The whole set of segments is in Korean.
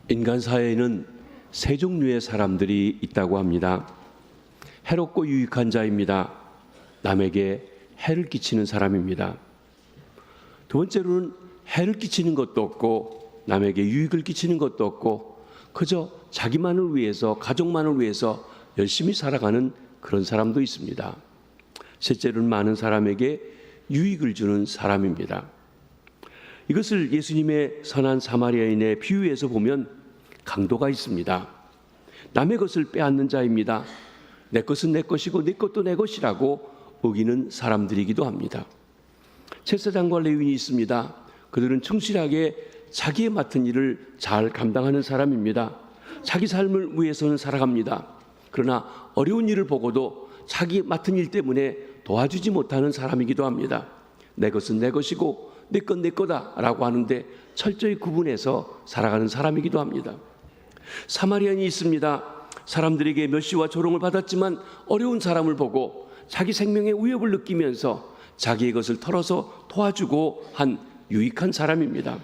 인간 사회에는 세 종류의 사람들이 있다고 합니다. 해롭고 유익한 자입니다. 남에게 해를 끼치는 사람입니다. 두 번째로는 해를 끼치는 것도 없고 남에게 유익을 끼치는 것도 없고 그저 자기만을 위해서, 가족만을 위해서 열심히 살아가는 그런 사람도 있습니다. 셋째로는 많은 사람에게 유익을 주는 사람입니다. 이것을 예수님의 선한 사마리아인의 비유에서 보면 강도가 있습니다. 남의 것을 빼앗는 자입니다. 내 것은 내 것이고 내 것도 내 것이라고 우기는 사람들이기도 합니다. 제사장과 레위인이 있습니다. 그들은 충실하게 자기의 맡은 일을 잘 감당하는 사람입니다. 자기 삶을 위해서는 살아갑니다. 그러나 어려운 일을 보고도 자기 맡은 일 때문에 도와주지 못하는 사람이기도 합니다. 내 것은 내 것이고 내 건 내 거다라고 하는데 철저히 구분해서 살아가는 사람이기도 합니다. 사마리아인이 있습니다. 사람들에게 멸시와 조롱을 받았지만 어려운 사람을 보고 자기 생명의 위협을 느끼면서 자기의 것을 털어서 도와주고 한 유익한 사람입니다.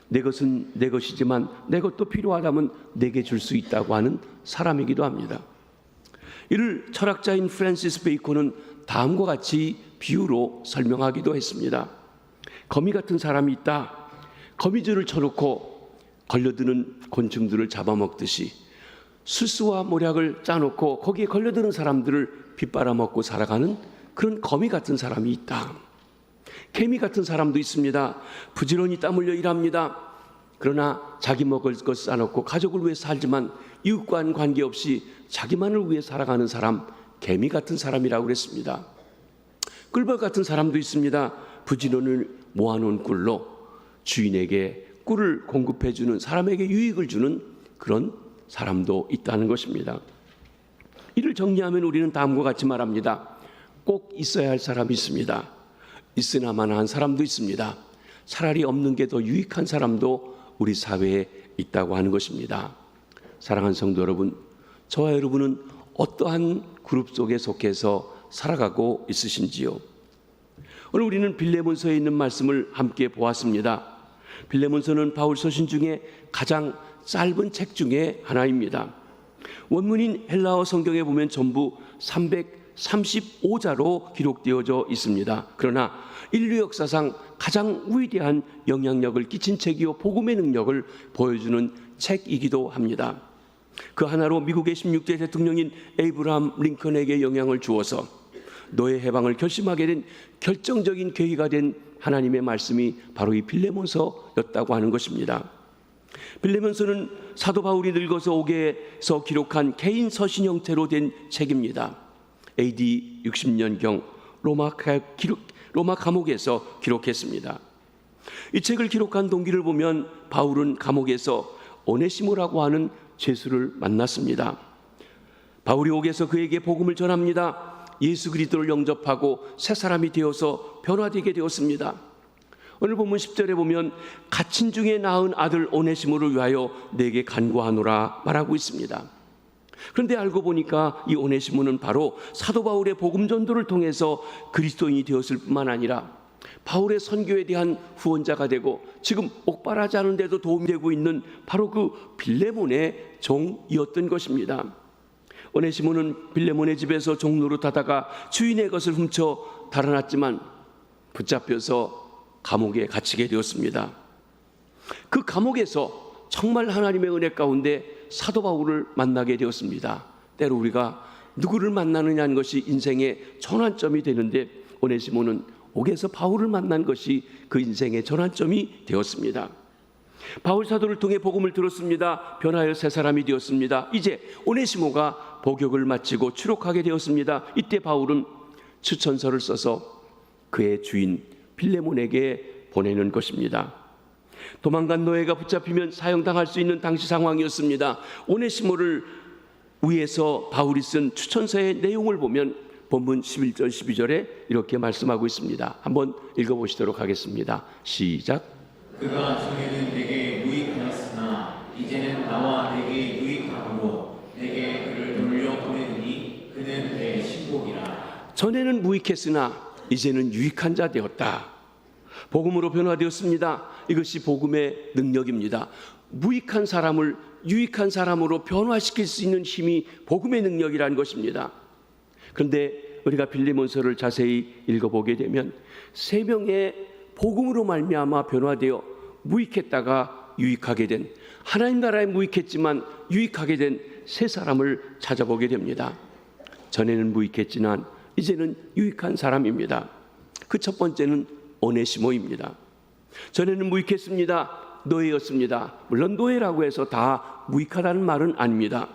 내 것은 내 것이지만 내 것도 필요하다면 내게 줄 수 있다고 하는 사람이기도 합니다. 이를 철학자인 프랜시스 베이컨은 다음과 같이 비유로 설명하기도 했습니다. 거미 같은 사람이 있다. 거미줄을 쳐놓고 걸려드는 곤충들을 잡아먹듯이 술수와 모략을 짜놓고 거기에 걸려드는 사람들을 빗바라먹고 살아가는 그런 거미 같은 사람이 있다. 개미 같은 사람도 있습니다. 부지런히 땀 흘려 일합니다. 그러나 자기 먹을 것 싸놓고 가족을 위해 살지만 이웃과는 관계없이 자기만을 위해 살아가는 사람, 개미 같은 사람이라고 그랬습니다. 꿀벌 같은 사람도 있습니다. 부지런을 모아놓은 꿀로 주인에게 꿀을 공급해주는, 사람에게 유익을 주는 그런 사람도 있다는 것입니다. 이를 정리하면 우리는 다음과 같이 말합니다. 꼭 있어야 할 사람이 있습니다. 있으나마나 한 사람도 있습니다. 차라리 없는 게 더 유익한 사람도 우리 사회에 있다고 하는 것입니다. 사랑하는 성도 여러분, 저와 여러분은 어떠한 그룹 속에 속해서 살아가고 있으신지요? 오늘 우리는 빌레몬서에 있는 말씀을 함께 보았습니다. 빌레몬서는 바울 서신 중에 가장 짧은 책 중에 하나입니다. 원문인 헬라어 성경에 보면 전부 335자로 기록되어져 있습니다. 그러나 인류 역사상 가장 위대한 영향력을 끼친 책이요 복음의 능력을 보여주는 책이기도 합니다. 그 하나로 미국의 16대 대통령인 에이브라함 링컨에게 영향을 주어서 노예 해방을 결심하게 된 결정적인 계기가 된 하나님의 말씀이 바로 이 빌레몬서였다고 하는 것입니다. 빌레몬서는 사도 바울이 늙어서 오게에서 기록한 개인 서신 형태로 된 책입니다. AD 60년경 로마 감옥에서 기록했습니다. 이 책을 기록한 동기를 보면 바울은 감옥에서 오네시모라고 하는 죄수를 만났습니다. 바울이 옥에서 그에게 복음을 전합니다. 예수 그리스도를 영접하고 새 사람이 되어서 변화되게 되었습니다. 오늘 본문 10절에 보면 갇힌 중에 낳은 아들 오네시모를 위하여 내게 간구하노라 말하고 있습니다. 그런데 알고 보니까 이 오네시모는 바로 사도 바울의 복음 전도를 통해서 그리스도인이 되었을 뿐만 아니라 바울의 선교에 대한 후원자가 되고 지금 옥바라지 않은데도 도움이 되고 있는 바로 그 빌레몬의 종이었던 것입니다. 오네시모는 빌레몬의 집에서 종노릇하다가 주인의 것을 훔쳐 달아났지만 붙잡혀서 감옥에 갇히게 되었습니다. 그 감옥에서 정말 하나님의 은혜 가운데 사도 바울을 만나게 되었습니다. 때로 우리가 누구를 만나느냐는 것이 인생의 전환점이 되는데 오네시모는 옥에서 바울을 만난 것이 그 인생의 전환점이 되었습니다. 바울 사도를 통해 복음을 들었습니다. 변하여 새 사람이 되었습니다. 이제 오네시모가 복역을 마치고 추록하게 되었습니다. 이때 바울은 추천서를 써서 그의 주인 빌레몬에게 보내는 것입니다. 도망간 노예가 붙잡히면 사형당할 수 있는 당시 상황이었습니다. 오네시모를 위해서 바울이 쓴 추천서의 내용을 보면 본문 11절 12절에 이렇게 말씀하고 있습니다. 한번 읽어보시도록 하겠습니다. 시작. 그가 전에는 내게 무익하였으나 이제는 나와 내게 유익하므로 내게 그를 돌려보내니 그는 내 신복이라. 전에는 무익했으나 이제는 유익한 자 되었다. 복음으로 변화되었습니다. 이것이 복음의 능력입니다. 무익한 사람을 유익한 사람으로 변화시킬 수 있는 힘이 복음의 능력이라는 것입니다. 그런데 우리가 빌레몬서를 자세히 읽어보게 되면 세 명의 복음으로 말미암아 변화되어 무익했다가 유익하게 된, 하나님 나라에 무익했지만 유익하게 된 세 사람을 찾아보게 됩니다. 전에는 무익했지만 이제는 유익한 사람입니다. 그 첫 번째는 오네시모입니다. 전에는 무익했습니다. 노예였습니다. 물론 노예라고 해서 다 무익하다는 말은 아닙니다.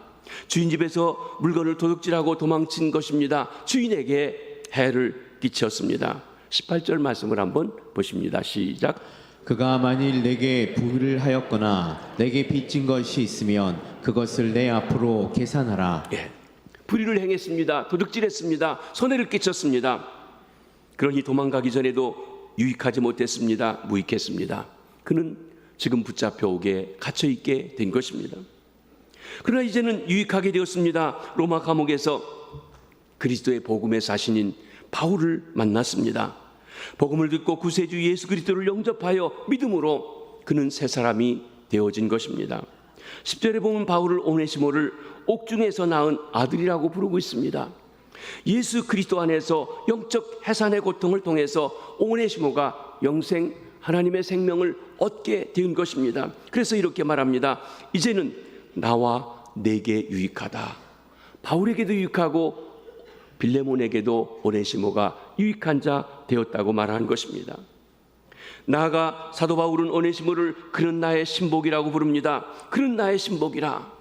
주인 집에서 물건을 도둑질하고 도망친 것입니다. 주인에게 해를 끼쳤습니다. 18절 말씀을 한번 보십니다. 시작. 그가 만일 내게 부를 하였거나 내게 빚진 것이 있으면 그것을 내 앞으로 계산하라. 불의를 행했습니다. 도둑질했습니다. 손해를 끼쳤습니다. 그러니 도망가기 전에도 유익하지 못했습니다. 무익했습니다. 그는 지금 붙잡혀 오게 갇혀 있게 된 것입니다. 그러나 이제는 유익하게 되었습니다. 로마 감옥에서 그리스도의 복음의 사신인 바울을 만났습니다. 복음을 듣고 구세주 예수 그리스도를 영접하여 믿음으로 그는 새 사람이 되어진 것입니다. 10절에 보면 바울을 오네시모를 옥중에서 낳은 아들이라고 부르고 있습니다. 예수 그리스도 안에서 영적 해산의 고통을 통해서 오네시모가 영생 하나님의 생명을 얻게 된 것입니다. 그래서 이렇게 말합니다. 이제는 나와 내게 유익하다. 바울에게도 유익하고 빌레몬에게도 오네시모가 유익한 자 되었다고 말한 것입니다. 나아가 사도 바울은 오네시모를 그는 나의 신복이라고 부릅니다. 그는 나의 신복이라.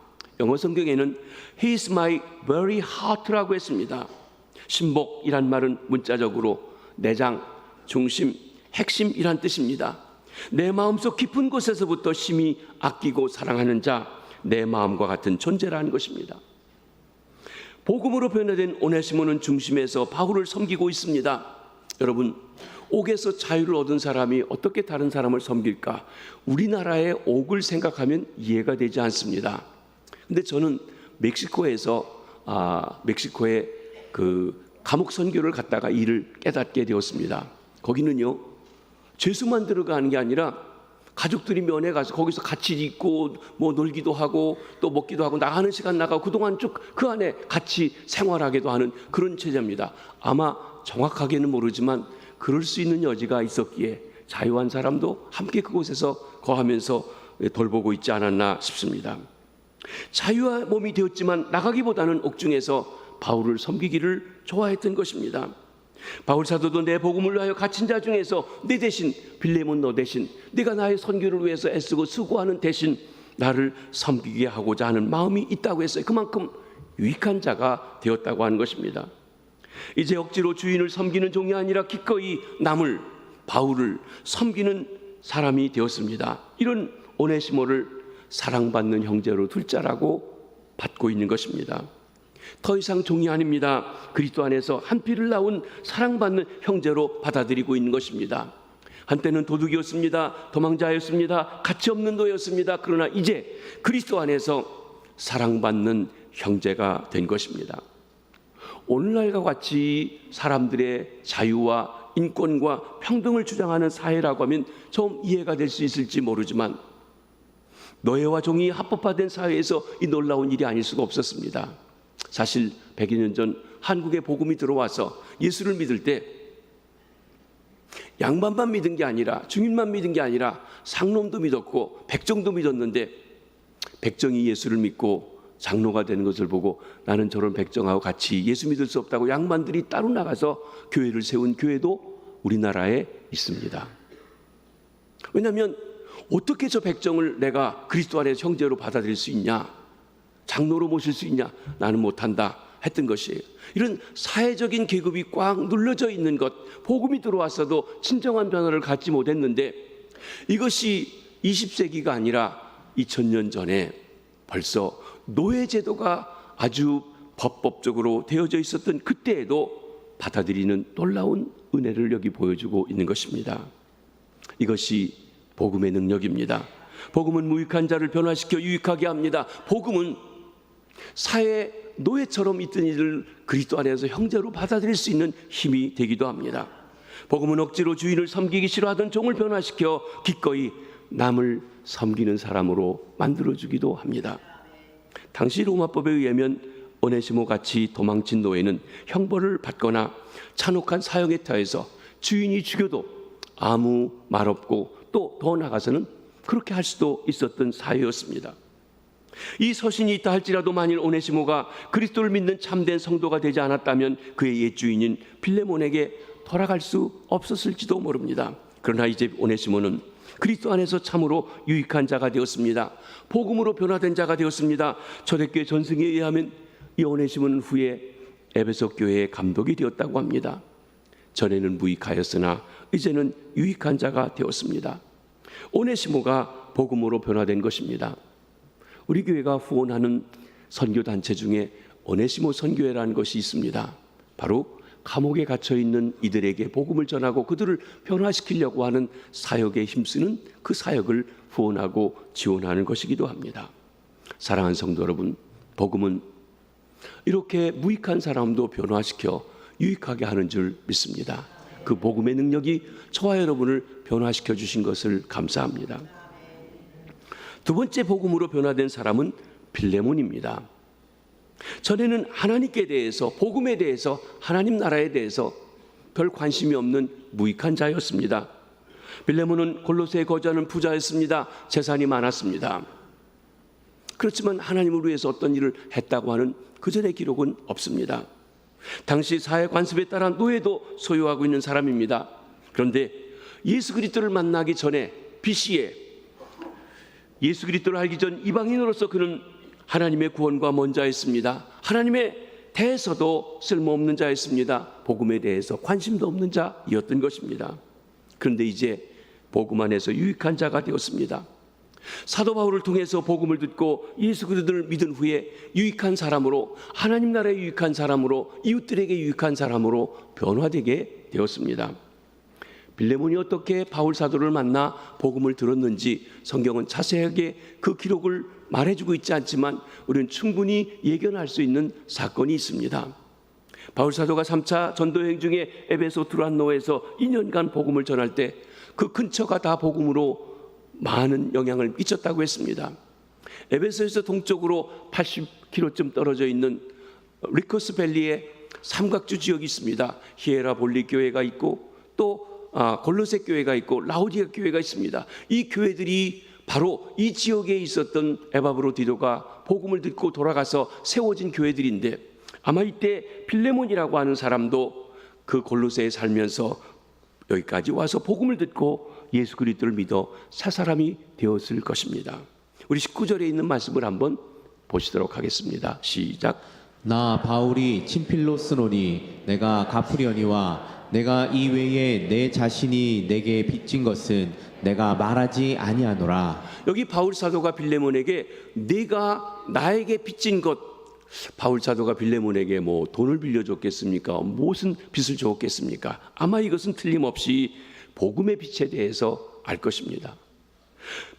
영어 성경에는 He is my very heart라고 했습니다. 신복이란 말은 문자적으로 내장, 중심, 핵심이란 뜻입니다. 내 마음속 깊은 곳에서부터 심히 아끼고 사랑하는 자, 내 마음과 같은 존재라는 것입니다. 복음으로 변화된 오네시모는 중심에서 바울을 섬기고 있습니다. 여러분, 옥에서 자유를 얻은 사람이 어떻게 다른 사람을 섬길까? 우리나라의 옥을 생각하면 이해가 되지 않습니다. 근데 저는 멕시코의 그 감옥 선교를 갔다가 이를 깨닫게 되었습니다. 거기는요, 죄수만 들어가는 게 아니라 가족들이 면회 가서 거기서 같이 있고 뭐 놀기도 하고 또 먹기도 하고 나가는 시간 나가고 그동안 쭉 그 안에 같이 생활하기도 하는 그런 체제입니다. 아마 정확하게는 모르지만 그럴 수 있는 여지가 있었기에 자유한 사람도 함께 그곳에서 거하면서 돌보고 있지 않았나 싶습니다. 자유한 몸이 되었지만 나가기보다는 옥중에서 바울을 섬기기를 좋아했던 것입니다. 바울 사도도 내 복음을 위하여 갇힌 자 중에서 내 대신, 빌레몬 너 대신, 네가 나의 선교를 위해서 애쓰고 수고하는 대신 나를 섬기게 하고자 하는 마음이 있다고 했어요. 그만큼 유익한 자가 되었다고 하는 것입니다. 이제 억지로 주인을 섬기는 종이 아니라 기꺼이 남을, 바울을 섬기는 사람이 되었습니다. 이런 오네시모를 사랑받는 형제로 둘 자라고 받고 있는 것입니다. 더 이상 종이 아닙니다. 그리스도 안에서 한 피를 낳은 사랑받는 형제로 받아들이고 있는 것입니다. 한때는 도둑이었습니다. 도망자였습니다. 가치없는 노였습니다. 그러나 이제 그리스도 안에서 사랑받는 형제가 된 것입니다. 오늘날과 같이 사람들의 자유와 인권과 평등을 주장하는 사회라고 하면 좀 이해가 될 수 있을지 모르지만 노예와 종이 합법화된 사회에서 이 놀라운 일이 아닐 수가 없었습니다. 사실 100여 년 전 한국에 복음이 들어와서 예수를 믿을 때 양반만 믿은 게 아니라 중인만 믿은 게 아니라 상놈도 믿었고 백정도 믿었는데 백정이 예수를 믿고 장로가 되는 것을 보고 나는 저런 백정하고 같이 예수 믿을 수 없다고 양반들이 따로 나가서 교회를 세운 교회도 우리나라에 있습니다. 왜냐하면 어떻게 저 백정을 내가 그리스도 안에서 형제로 받아들일 수 있냐, 장로로 모실 수 있냐, 나는 못한다 했던 것이에요. 이런 사회적인 계급이 꽉 눌러져 있는 것, 복음이 들어왔어도 진정한 변화를 갖지 못했는데 이것이 20세기가 아니라 2000년 전에 벌써 노예제도가 아주 법적으로 되어져 있었던 그때에도 받아들이는 놀라운 은혜를 여기 보여주고 있는 것입니다. 이것이 복음의 능력입니다. 복음은 무익한 자를 변화시켜 유익하게 합니다. 복음은 사회 노예처럼 있던 이들을 그리스도 안에서 형제로 받아들일 수 있는 힘이 되기도 합니다. 복음은 억지로 주인을 섬기기 싫어하던 종을 변화시켜 기꺼이 남을 섬기는 사람으로 만들어주기도 합니다. 당시 로마법에 의하면 오네시모 같이 도망친 노예는 형벌을 받거나 잔혹한 사형에 처해서 주인이 죽여도 아무 말 없고 또 더 나아가서는 그렇게 할 수도 있었던 사회였습니다. 이 서신이 있다 할지라도 만일 오네시모가 그리스도를 믿는 참된 성도가 되지 않았다면 그의 옛 주인인 빌레몬에게 돌아갈 수 없었을지도 모릅니다. 그러나 이제 오네시모는 그리스도 안에서 참으로 유익한 자가 되었습니다. 복음으로 변화된 자가 되었습니다. 초대교회 전승에 의하면 이 오네시모는 후에 에베소 교회의 감독이 되었다고 합니다. 전에는 무익하였으나 이제는 유익한 자가 되었습니다. 오네시모가 복음으로 변화된 것입니다. 우리 교회가 후원하는 선교단체 중에 오네시모 선교회라는 것이 있습니다. 바로 감옥에 갇혀 있는 이들에게 복음을 전하고 그들을 변화시키려고 하는 사역에 힘쓰는 그 사역을 후원하고 지원하는 것이기도 합니다. 사랑하는 성도 여러분, 복음은 이렇게 무익한 사람도 변화시켜 유익하게 하는 줄 믿습니다. 그 복음의 능력이 저와 여러분을 변화시켜 주신 것을 감사합니다. 두 번째 복음으로 변화된 사람은 빌레몬입니다. 전에는 하나님께 대해서, 복음에 대해서, 하나님 나라에 대해서 별 관심이 없는 무익한 자였습니다. 빌레몬은 골로새에 거주하는 부자였습니다. 재산이 많았습니다. 그렇지만 하나님을 위해서 어떤 일을 했다고 하는 그전의 기록은 없습니다. 당시 사회 관습에 따라 노예도 소유하고 있는 사람입니다. 그런데 예수 그리스도를 만나기 전에 BC에 예수 그리스도를 알기 전 이방인으로서 그는 하나님의 구원과 먼 자였습니다. 하나님에 대해서도 쓸모없는 자였습니다. 복음에 대해서 관심도 없는 자였던 것입니다. 그런데 이제 복음 안에서 유익한 자가 되었습니다. 사도 바울을 통해서 복음을 듣고 예수 그리스도를 믿은 후에 유익한 사람으로, 하나님 나라에 유익한 사람으로, 이웃들에게 유익한 사람으로 변화되게 되었습니다. 빌레몬이 어떻게 바울 사도를 만나 복음을 들었는지 성경은 자세하게 그 기록을 말해주고 있지 않지만 우리는 충분히 예견할 수 있는 사건이 있습니다. 바울 사도가 3차 전도여행 중에 에베소 두란노에서 2년간 복음을 전할 때 그 근처가 다 복음으로 많은 영향을 미쳤다고 했습니다. 에베소에서 동쪽으로 80km쯤 떨어져 있는 리코스 밸리에 삼각주 지역이 있습니다. 히에라볼리 교회가 있고 또 골로새 교회가 있고 라우디아 교회가 있습니다. 이 교회들이 바로 이 지역에 있었던 에바브로디도가 복음을 듣고 돌아가서 세워진 교회들인데 아마 이때 빌레몬이라고 하는 사람도 그 골로새에 살면서 여기까지 와서 복음을 듣고 예수 그리스도를 믿어 새 사람이 되었을 것입니다. 우리 19절에 있는 말씀을 한번 보시도록 하겠습니다. 시작. 나 바울이 친필로 쓰노니 내가 갚으려니와 내가 이외에 내 자신이 내게 빚진 것은 내가 말하지 아니하노라. 여기 바울 사도가 빌레몬에게 네가 나에게 빚진 것, 바울 사도가 빌레몬에게 뭐 돈을 빌려줬겠습니까? 무슨 빚을 줬겠습니까? 아마 이것은 틀림없이 복음의 빚에 대해서 알 것입니다.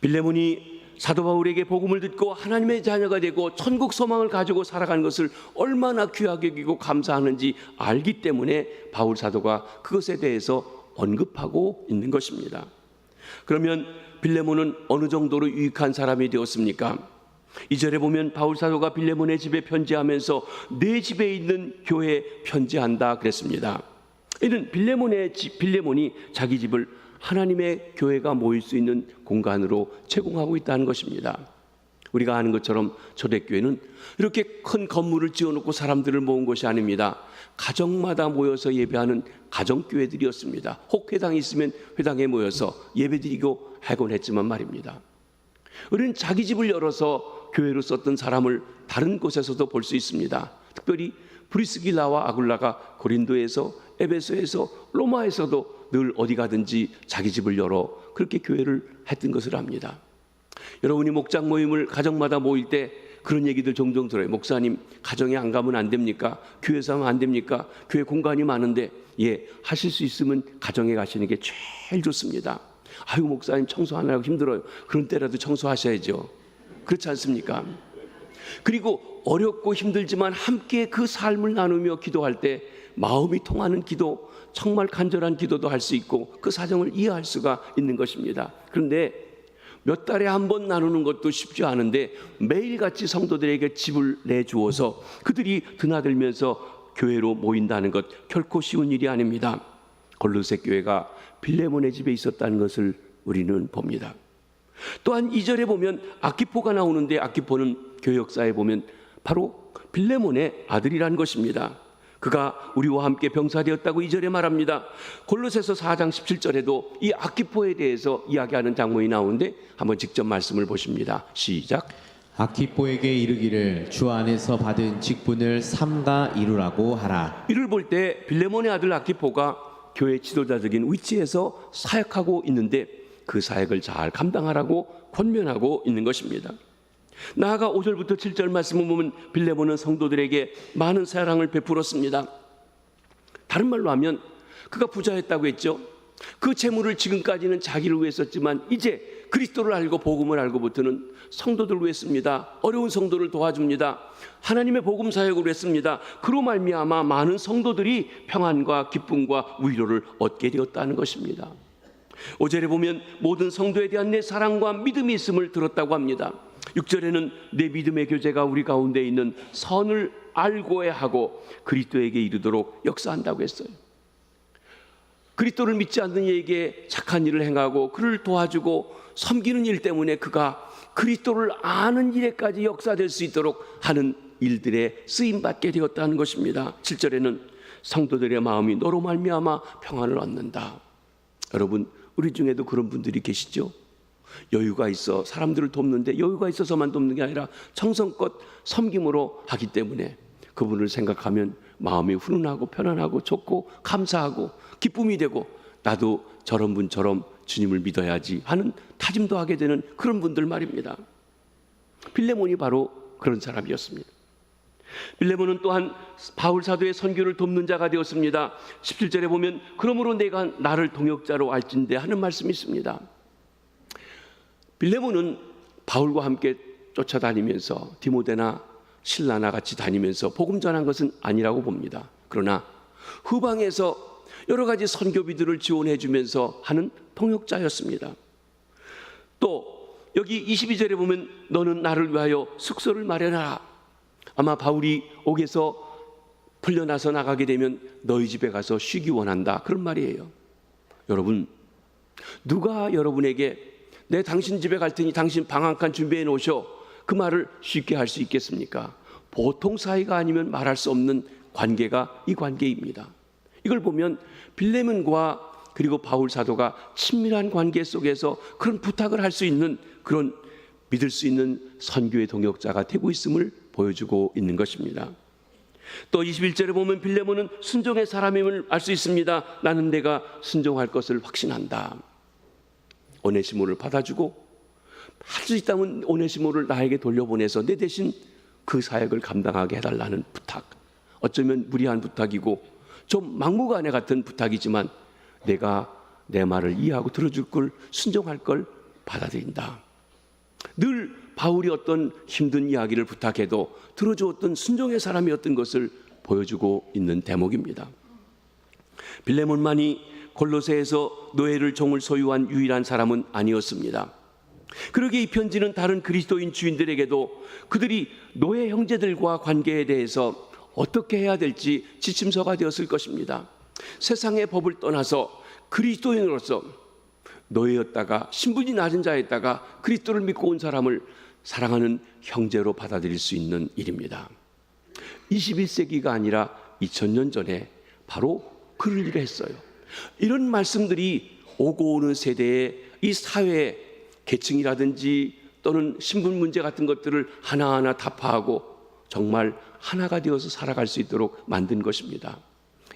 빌레몬이 사도 바울에게 복음을 듣고 하나님의 자녀가 되고 천국 소망을 가지고 살아가는 것을 얼마나 귀하게 여기고 감사하는지 알기 때문에 바울 사도가 그것에 대해서 언급하고 있는 것입니다. 그러면 빌레몬은 어느 정도로 유익한 사람이 되었습니까? 2절에 보면 바울 사도가 빌레몬의 집에 편지하면서 내 집에 있는 교회에 편지한다 그랬습니다. 이는 빌레몬이 자기 집을 하나님의 교회가 모일 수 있는 공간으로 제공하고 있다는 것입니다. 우리가 아는 것처럼 초대교회는 이렇게 큰 건물을 지어놓고 사람들을 모은 것이 아닙니다. 가정마다 모여서 예배하는 가정교회들이었습니다. 혹 회당이 있으면 회당에 모여서 예배드리고 하곤 했지만 말입니다. 우리는 자기 집을 열어서 교회로 썼던 사람을 다른 곳에서도 볼 수 있습니다. 특별히 브리스길라와 아굴라가 고린도에서, 에베소에서, 로마에서도 늘 어디 가든지 자기 집을 열어 그렇게 교회를 했던 것을 압니다. 여러분이 목장 모임을 가정마다 모일 때 그런 얘기들 종종 들어요. 목사님, 가정에 안 가면 안 됩니까? 교회에서 하면 안 됩니까? 교회 공간이 많은데. 예, 하실 수 있으면 가정에 가시는 게 제일 좋습니다. 아유, 목사님 청소하느라고 힘들어요. 그런 때라도 청소하셔야죠. 그렇지 않습니까? 그리고 어렵고 힘들지만 함께 그 삶을 나누며 기도할 때 마음이 통하는 기도, 정말 간절한 기도도 할 수 있고 그 사정을 이해할 수가 있는 것입니다. 그런데 몇 달에 한 번 나누는 것도 쉽지 않은데 매일같이 성도들에게 집을 내주어서 그들이 드나들면서 교회로 모인다는 것 결코 쉬운 일이 아닙니다. 골로새 교회가 빌레몬의 집에 있었다는 것을 우리는 봅니다. 또한 2절에 보면 아키포가 나오는데 아키포는 교회 역사에 보면 바로 빌레몬의 아들이라는 것입니다. 그가 우리와 함께 병사되었다고 2절에 말합니다. 골로새서 4장 17절에도 이 아키포에 대해서 이야기하는 장면이 나오는데 한번 직접 말씀을 보십니다. 시작. 아키포에게 이르기를 주 안에서 받은 직분을 삼가 이루라고 하라. 이를 볼 때 빌레몬의 아들 아키포가 교회 지도자적인 위치에서 사역하고 있는데 그 사역을 잘 감당하라고 권면하고 있는 것입니다. 나아가 5절부터 7절 말씀을 보면 빌레몬은 성도들에게 많은 사랑을 베풀었습니다. 다른 말로 하면 그가 부자였다고 했죠. 그 재물을 지금까지는 자기를 위해 썼지만 이제 그리스도를 알고 복음을 알고부터는 성도들을 위해 씁니다. 어려운 성도를 도와줍니다. 하나님의 복음 사역을 했습니다. 그로 말미암아 많은 성도들이 평안과 기쁨과 위로를 얻게 되었다는 것입니다. 5절에 보면 모든 성도에 대한 내 사랑과 믿음이 있음을 들었다고 합니다. 6절에는 내 믿음의 교제가 우리 가운데 있는 선을 알고야 하고 그리스도에게 이르도록 역사한다고 했어요. 그리스도를 믿지 않는 이에게 착한 일을 행하고 그를 도와주고 섬기는 일 때문에 그가 그리스도를 아는 일에까지 역사될 수 있도록 하는 일들에 쓰임받게 되었다는 것입니다. 7절에는 성도들의 마음이 너로 말미암아 평안을 얻는다. 여러분, 우리 중에도 그런 분들이 계시죠? 여유가 있어 사람들을 돕는데 여유가 있어서만 돕는 게 아니라 정성껏 섬김으로 하기 때문에 그분을 생각하면 마음이 훈훈하고 편안하고 좋고 감사하고 기쁨이 되고 나도 저런 분처럼 주님을 믿어야지 하는 다짐도 하게 되는 그런 분들 말입니다. 빌레몬이 바로 그런 사람이었습니다. 빌레몬은 또한 바울 사도의 선교를 돕는 자가 되었습니다. 17절에 보면 그러므로 내가 나를 동역자로 알진대 하는 말씀이 있습니다. 빌레몬은 바울과 함께 쫓아다니면서 디모데나 실라나 같이 다니면서 복음 전한 것은 아니라고 봅니다. 그러나 후방에서 여러 가지 선교비들을 지원해 주면서 하는 동역자였습니다. 또 여기 22절에 보면 너는 나를 위하여 숙소를 마련하라. 아마 바울이 옥에서 풀려나서 나가게 되면 너희 집에 가서 쉬기 원한다, 그런 말이에요. 여러분, 누가 여러분에게 내 당신 집에 갈 테니 당신 방 한 칸 준비해 놓으셔, 그 말을 쉽게 할 수 있겠습니까? 보통 사이가 아니면 말할 수 없는 관계가 이 관계입니다. 이걸 보면 빌레몬과 그리고 바울 사도가 친밀한 관계 속에서 그런 부탁을 할 수 있는, 그런 믿을 수 있는 선교의 동역자가 되고 있음을 보여주고 있는 것입니다. 또 21절에 보면 빌레몬은 순종의 사람임을 알 수 있습니다. 나는 내가 순종할 것을 확신한다. 오네시모를 받아주고 할 수 있다면 오네시모를 나에게 돌려보내서 내 대신 그 사역을 감당하게 해달라는 부탁. 어쩌면 무리한 부탁이고 좀 막무가내 같은 부탁이지만 내가 내 말을 이해하고 들어줄 걸, 순종할 걸 받아들인다. 늘 바울이 어떤 힘든 이야기를 부탁해도 들어주었던 순종의 사람이었던 것을 보여주고 있는 대목입니다. 빌레몬만이 골로새에서 노예를 종을 소유한 유일한 사람은 아니었습니다. 그러기에 이 편지는 다른 그리스도인 주인들에게도 그들이 노예 형제들과 관계에 대해서 어떻게 해야 될지 지침서가 되었을 것입니다. 세상의 법을 떠나서 그리스도인으로서 노예였다가 신분이 낮은 자였다가 그리스도를 믿고 온 사람을 사랑하는 형제로 받아들일 수 있는 일입니다. 21세기가 아니라 2000년 전에 바로 그를 일을 했어요. 이런 말씀들이 오고 오는 세대의 이 사회 계층이라든지 또는 신분 문제 같은 것들을 하나하나 타파하고 정말 하나가 되어서 살아갈 수 있도록 만든 것입니다.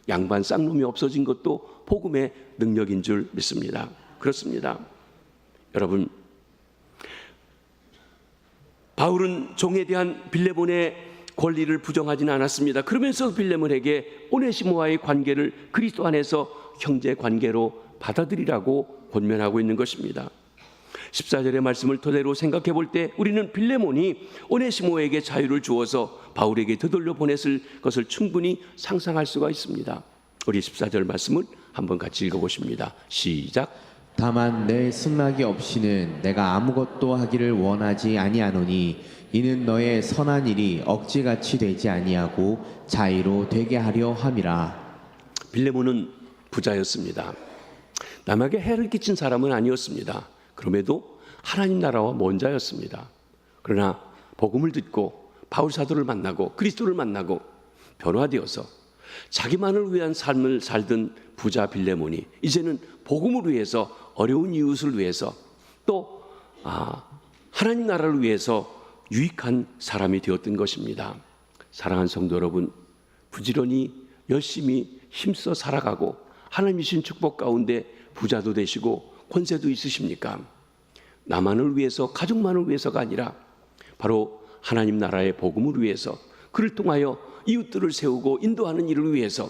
양반 쌍놈이 없어진 것도 복음의 능력인 줄 믿습니다. 그렇습니다. 여러분, 바울은 종에 대한 빌레몬의 권리를 부정하지는 않았습니다. 그러면서 빌레몬에게 오네시모와의 관계를 그리스도 안에서 형제 관계로 받아들이라고 권면하고 있는 것입니다. 14절의 말씀을 토대로 생각해 볼 때 우리는 빌레몬이 오네시모에게 자유를 주어서 바울에게 되돌려 보냈을 것을 충분히 상상할 수가 있습니다. 우리 14절 말씀을 한번 같이 읽어보십니다. 시작. 다만 내 승낙이 없이는 내가 아무것도 하기를 원하지 아니하노니 이는 너의 선한 일이 억지같이 되지 아니하고 자의로 되게 하려 함이라. 빌레몬은 부자였습니다. 남에게 해를 끼친 사람은 아니었습니다. 그럼에도 하나님 나라와 먼 자였습니다. 그러나 복음을 듣고 바울 사도를 만나고 그리스도를 만나고 변화되어서 자기만을 위한 삶을 살던 부자 빌레몬이 이제는 복음을 위해서, 어려운 이웃을 위해서, 또 하나님 나라를 위해서 유익한 사람이 되었던 것입니다. 사랑하는 성도 여러분, 부지런히 열심히 힘써 살아가고 하나님 주신 축복 가운데 부자도 되시고 권세도 있으십니까? 나만을 위해서, 가족만을 위해서가 아니라 바로 하나님 나라의 복음을 위해서, 그를 통하여 이웃들을 세우고 인도하는 일을 위해서,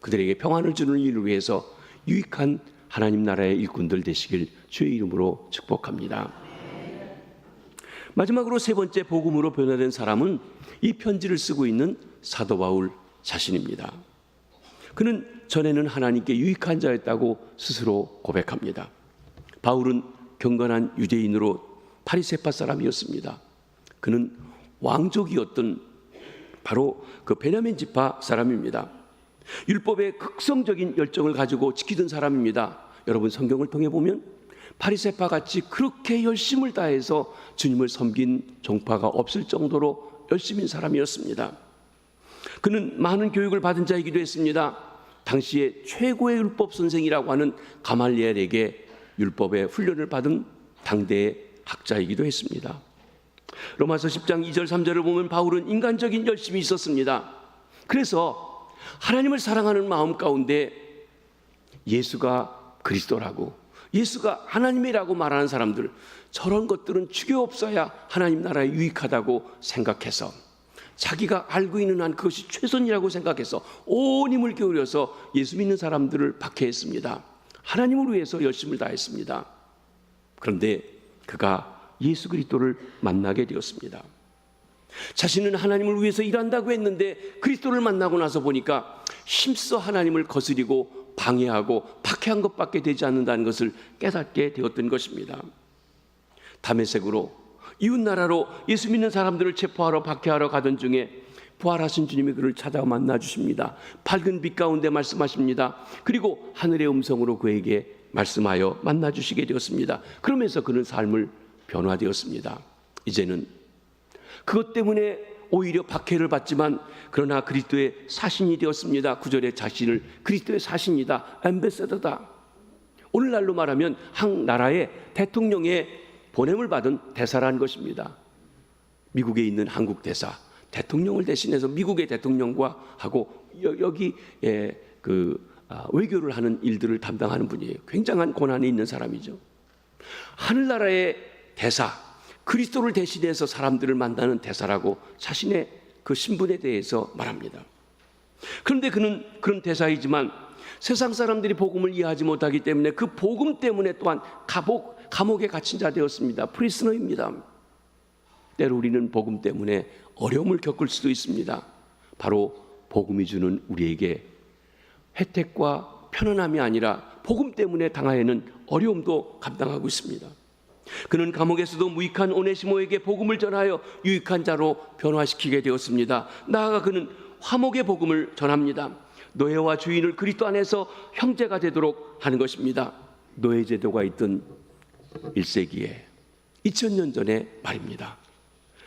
그들에게 평안을 주는 일을 위해서 유익한 하나님 나라의 일꾼들 되시길 주의 이름으로 축복합니다. 마지막으로 세 번째 복음으로 변화된 사람은 이 편지를 쓰고 있는 사도 바울 자신입니다. 그는 전에는 하나님께 유익한 자였다고 스스로 고백합니다. 바울은 경건한 유대인으로 바리새파 사람이었습니다. 그는 왕족이었던 바로 그 베냐민 지파 사람입니다. 율법의 극성적인 열정을 가지고 지키던 사람입니다. 여러분, 성경을 통해 보면 바리새파 같이 그렇게 열심을 다해서 주님을 섬긴 종파가 없을 정도로 열심인 사람이었습니다. 그는 많은 교육을 받은 자이기도 했습니다. 당시에 최고의 율법 선생이라고 하는 가말리엘에게 율법의 훈련을 받은 당대의 학자이기도 했습니다. 로마서 10장 2절 3절을 보면 바울은 인간적인 열심이 있었습니다. 그래서 하나님을 사랑하는 마음 가운데 예수가 그리스도라고, 예수가 하나님이라고 말하는 사람들, 저런 것들은 죽여 없어야 하나님 나라에 유익하다고 생각해서, 자기가 알고 있는 한 그것이 최선이라고 생각해서 온 힘을 기울여서 예수 믿는 사람들을 박해했습니다. 하나님을 위해서 열심을 다했습니다. 그런데 그가 예수 그리스도를 만나게 되었습니다. 자신은 하나님을 위해서 일한다고 했는데 그리스도를 만나고 나서 보니까 힘써 하나님을 거스리고 방해하고 박해한 것밖에 되지 않는다는 것을 깨닫게 되었던 것입니다. 다메섹으로 이웃나라로 예수 믿는 사람들을 체포하러 박해하러 가던 중에 부활하신 주님이 그를 찾아 만나 주십니다. 밝은 빛 가운데 말씀하십니다. 그리고 하늘의 음성으로 그에게 말씀하여 만나 주시게 되었습니다. 그러면서 그는 삶을 변화되었습니다. 이제는 그것 때문에 오히려 박해를 받지만 그러나 그리스도의 사신이 되었습니다. 9절에 자신을 그리스도의 사신이다, 앰베서더다. 오늘날로 말하면 한 나라의 대통령의 보냄을 받은 대사라는 것입니다. 미국에 있는 한국 대사, 대통령을 대신해서 미국의 대통령과 하고 여기 외교를 하는 일들을 담당하는 분이에요. 굉장한 권한이 있는 사람이죠. 하늘나라의 대사, 그리스도를 대신해서 사람들을 만나는 대사라고 자신의 그 신분에 대해서 말합니다. 그런데 그는 그런 대사이지만 세상 사람들이 복음을 이해하지 못하기 때문에 그 복음 때문에 또한 감옥에 갇힌 자 되었습니다. 프리스너입니다. 때로 우리는 복음 때문에 어려움을 겪을 수도 있습니다. 바로 복음이 주는 우리에게 혜택과 편안함이 아니라 복음 때문에 당하여는 어려움도 감당하고 있습니다. 그는 감옥에서도 무익한 오네시모에게 복음을 전하여 유익한 자로 변화시키게 되었습니다. 나아가 그는 화목의 복음을 전합니다. 노예와 주인을 그리스도 안에서 형제가 되도록 하는 것입니다. 노예 제도가 있던 1세기에 2000년 전의 말입니다.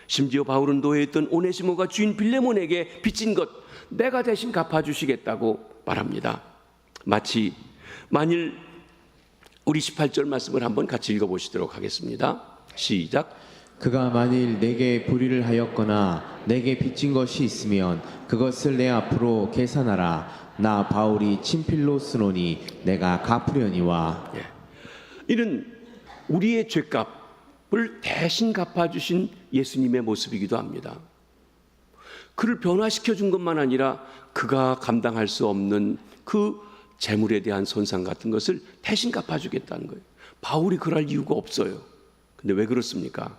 심지어 바울은 노예였던 오네시모가 주인 빌레몬에게 빚진 것 내가 대신 갚아주시겠다고 말합니다. 마치 만일 우리 18절 말씀을 한번 같이 읽어보시도록 하겠습니다. 시작. 그가 만일 내게 불의를 하였거나 내게 빚진 것이 있으면 그것을 내 앞으로 계산하라. 나 바울이 친필로 쓰노니 내가 갚으려니와. 이는 우리의 죄값을 대신 갚아주신 예수님의 모습이기도 합니다. 그를 변화시켜 준 것만 아니라 그가 감당할 수 없는 그 재물에 대한 손상 같은 것을 대신 갚아주겠다는 거예요. 바울이 그럴 이유가 없어요. 근데 왜 그렇습니까?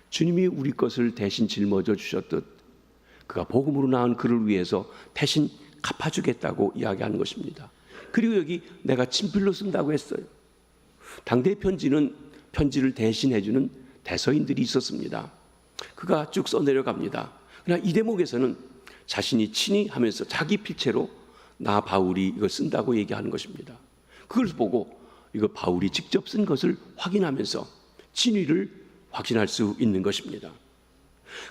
주님이 우리 것을 대신 짊어져 주셨듯 그가 복음으로 낳은 그를 위해서 대신 갚아주겠다고 이야기하는 것입니다. 그리고 여기 내가 친필로 쓴다고 했어요. 당대 편지를 대신해주는 대서인들이 있었습니다. 그가 쭉 써내려갑니다. 그러나 이 대목에서는 자신이 친히 하면서 자기 필체로 나 바울이 이거 쓴다고 얘기하는 것입니다. 그걸 보고 이거 바울이 직접 쓴 것을 확인하면서 진위를 확신할 수 있는 것입니다.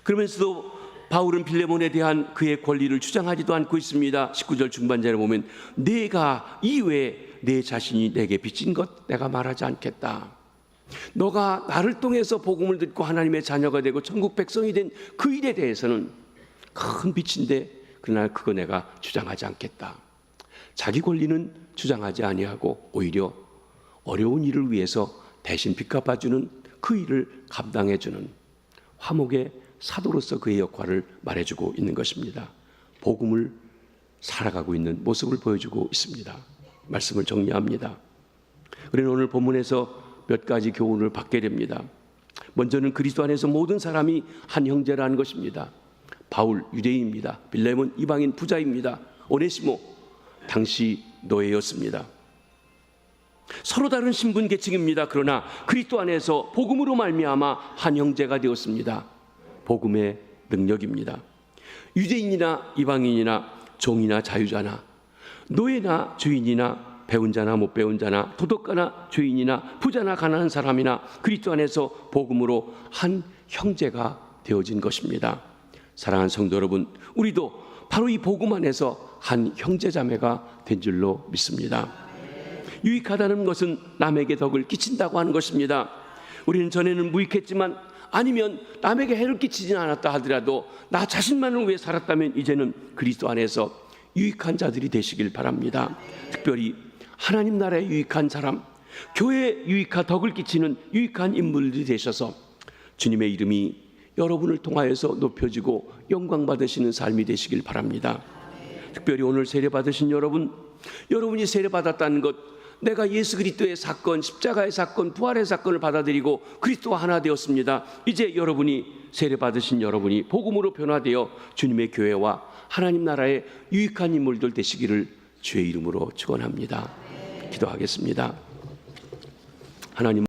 그러면서도 바울은 빌레몬에 대한 그의 권리를 주장하지도 않고 있습니다. 19절 중반절에 보면 내가 이외에 내 자신이 내게 빚진 것 내가 말하지 않겠다. 너가 나를 통해서 복음을 듣고 하나님의 자녀가 되고 천국 백성이 된 그 일에 대해서는 큰 빚인데 그러나 그거 내가 주장하지 않겠다. 자기 권리는 주장하지 아니하고 오히려 어려운 일을 위해서 대신 빚갚아주는 그 일을 감당해주는 화목의 사도로서 그의 역할을 말해주고 있는 것입니다. 복음을 살아가고 있는 모습을 보여주고 있습니다. 말씀을 정리합니다. 우리는 오늘 본문에서 몇 가지 교훈을 받게 됩니다. 먼저는 그리스도 안에서 모든 사람이 한 형제라는 것입니다. 바울 유대인입니다. 빌레몬 이방인 부자입니다. 오네시모 당시 노예였습니다. 서로 다른 신분 계층입니다. 그러나 그리스도 안에서 복음으로 말미암아 한 형제가 되었습니다. 복음의 능력입니다. 유대인이나 이방인이나 종이나 자유자나 노예나 주인이나 배운 자나 못 배운 자나 도덕가나 죄인이나 부자나 가난한 사람이나 그리스도 안에서 복음으로 한 형제가 되어진 것입니다. 사랑하는 성도 여러분, 우리도 바로 이 복음 안에서 한 형제자매가 된 줄로 믿습니다. 유익하다는 것은 남에게 덕을 끼친다고 하는 것입니다. 우리는 전에는 무익했지만 아니면 남에게 해를 끼치지 않았다 하더라도 나 자신만을 위해 살았다면 이제는 그리스도 안에서 유익한 자들이 되시길 바랍니다. 특별히 하나님 나라에 유익한 사람, 교회에 유익한 덕을 끼치는 유익한 인물들이 되셔서 주님의 이름이 여러분을 통하여서 높여지고 영광 받으시는 삶이 되시길 바랍니다. 특별히 오늘 세례 받으신 여러분이 세례 받았다는 것, 내가 예수 그리스도의 사건, 십자가의 사건, 부활의 사건을 받아들이고 그리스도와 하나 되었습니다. 이제 세례 받으신 여러분이 복음으로 변화되어 주님의 교회와 하나님 나라의 유익한 인물들 되시기를 주의 이름으로 축원합니다. 기도하겠습니다. 하나님